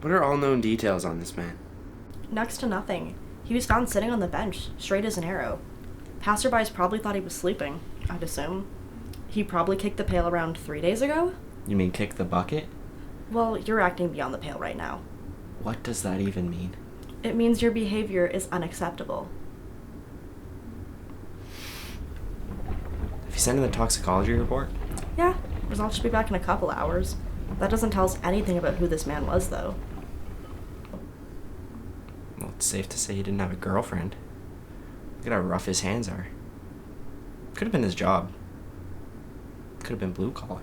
What are all known details on this man? Next to nothing. He was found sitting on the bench, straight as an arrow. Passerbys probably thought he was sleeping, I'd assume. He probably kicked the pail around 3 days ago? You mean kick the bucket? Well, you're acting beyond the pale right now. What does that even mean? It means your behavior is unacceptable. Have you sent in the toxicology report? Yeah, results should be back in a couple hours. That doesn't tell us anything about who this man was, though. Well, it's safe to say he didn't have a girlfriend. Look at how rough his hands are. Could have been his job. Could have been blue collar.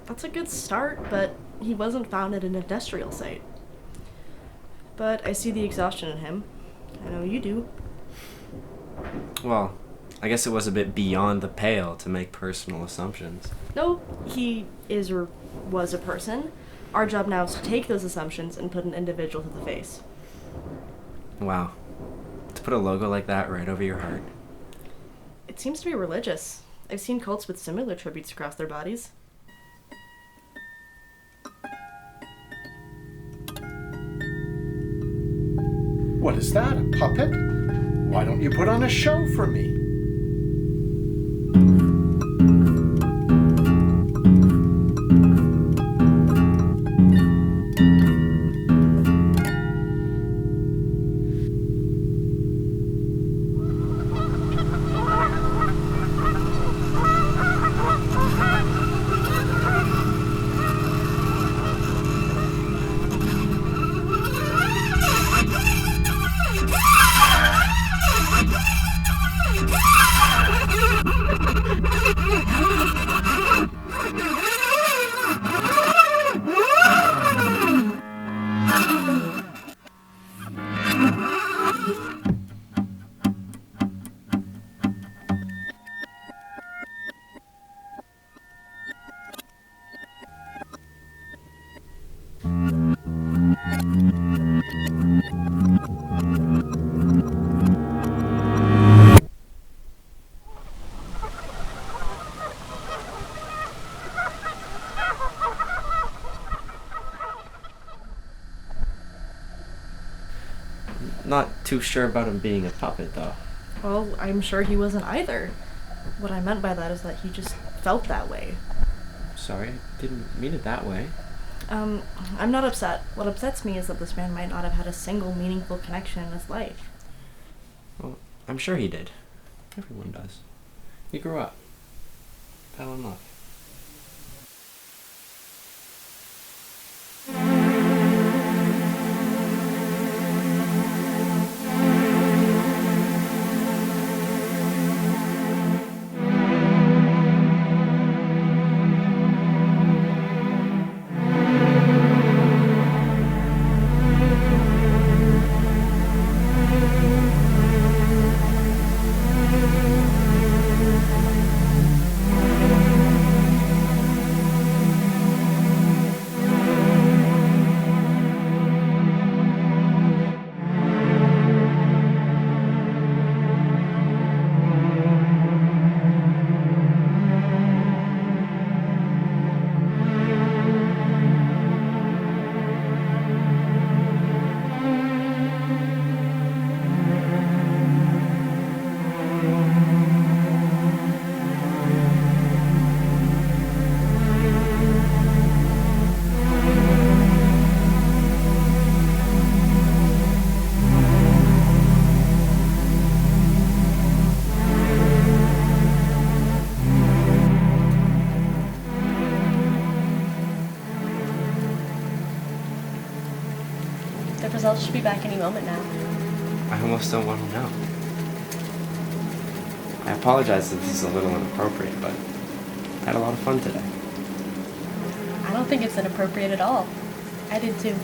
That's a good start, but he wasn't found at an industrial site. But I see the exhaustion in him. I know you do. Well, I guess it was a bit beyond the pale to make personal assumptions. No, he is or was a person. Our job now is to take those assumptions and put an individual to the face. Wow. To put a logo like that right over your heart. It seems to be religious. I've seen cults with similar tributes across their bodies. What is that, a puppet? Why don't you put on a show for me? Not too sure about him being a puppet, though. Well, I'm sure he wasn't either. What I meant by that is that he just felt that way. Sorry, I didn't mean it that way. I'm not upset. What upsets me is that this man might not have had a single meaningful connection in his life. Well, I'm sure he did. Everyone does. He grew up. Fell in love. Results should be back any moment now. I almost don't want to know. I apologize if this is a little inappropriate, but I had a lot of fun today. I don't think it's inappropriate at all. I did too.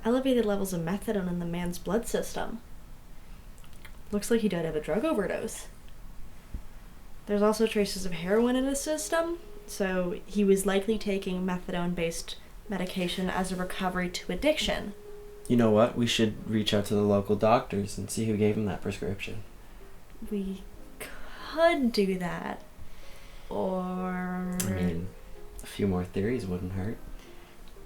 Elevated levels of methadone in the man's blood system. Looks like he died of a drug overdose. There's also traces of heroin in his system, so he was likely taking methadone-based medication as a recovery to addiction. You know what? We should reach out to the local doctors and see who gave him that prescription. We could do that. Or... I mean, a few more theories wouldn't hurt.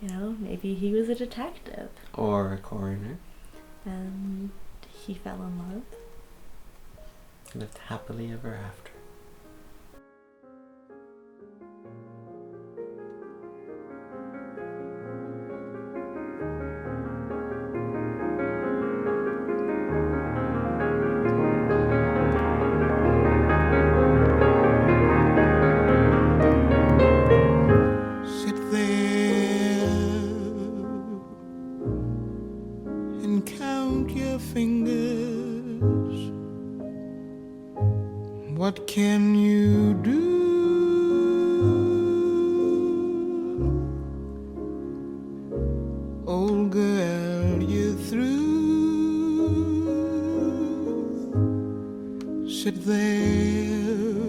You know, maybe he was a detective. Or a coroner. And he fell in love. Lived happily ever after. Count your fingers. What can you do? Old girl, you're through. Sit there